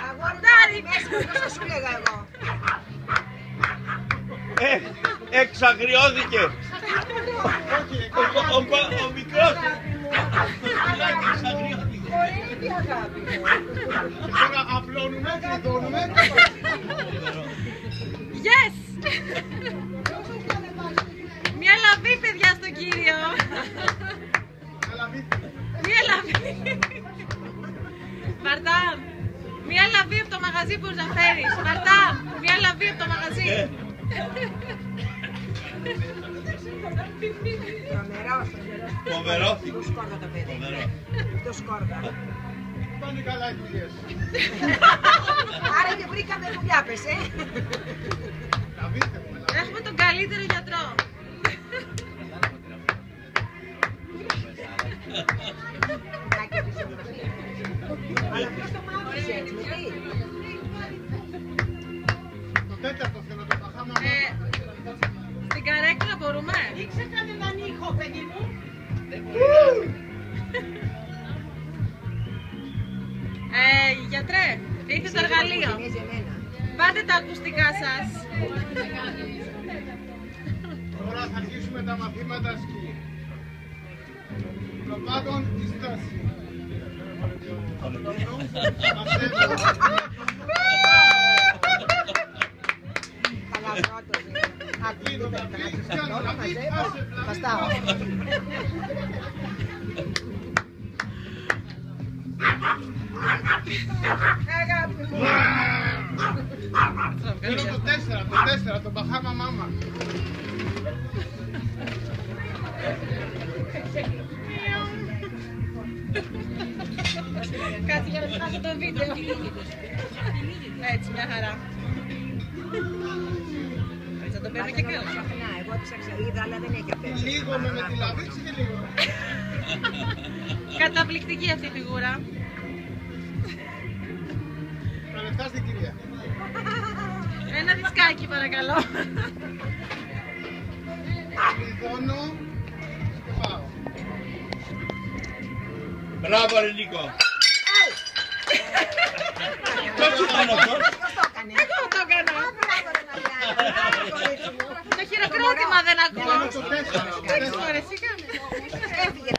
Αγορτάρι! Μέσα σου λέγα εγώ. Εξαγριώθηκε. Ο μικρός. Χορεύει αγάπη μου. Και τώρα απλώνουμε, κλειδώνουμε. Yes! Μια λαβή, παιδιά, στον κύριο. Μια λαβή. Μαρτάν, μια λαβή από το μαγαζί που να φέρεις. Μαρτάν, μια λαβή από το μαγαζί. Φοβερό. Το σκόρδα το παιδί. Το σκόρδα. Πάνε καλά οι δουλειές. Άρα και βρήκαμε δουλειά, πες, Έχουμε τον καλύτερο γιατρό. Αλλά ποιος το μάθησε έτσι, με τι? Το τέταρτο θέλω το Μπαχάμα. Στην καρέκλα μπορούμε. Ρίξε κανέναν ήχο, παιδί μου. Γιατρέ, ήρθε το εργαλείο. Πάρτε τα ακουστικά σας. Τώρα θα αρχίσουμε τα μαθήματα σκι. Προπάτων η στάση. Καλά πρώτος. Βαστάω. Αγάπη μου. Θέλω το 4, το Μπαχάμα μάμα. Κάτσε για να φτάσω το βίντεο. Έτσι, μια χαρά. Θα το παίρνω και καλά. Εγώ ψάξα, είδα, αλλά δεν έχει απέξω. Λίγο με τη λαβήξη και λίγο. Καταπληκτική αυτή η φιγούρα. Τα λεφτά στην κυρία. Ένα δισκάκι παρακαλώ. Κλειδώνω και πάω. Μπράβο ρε Νίκο. Ποιος το έκανε αυτό? Ποιος το έκανε? Εγώ το έκανα. Μπράβο ρε Μαριάννα. Το χειροκρότημα δεν ακούω. Το 4. Δεν φορές, είχαμε. Έφυγε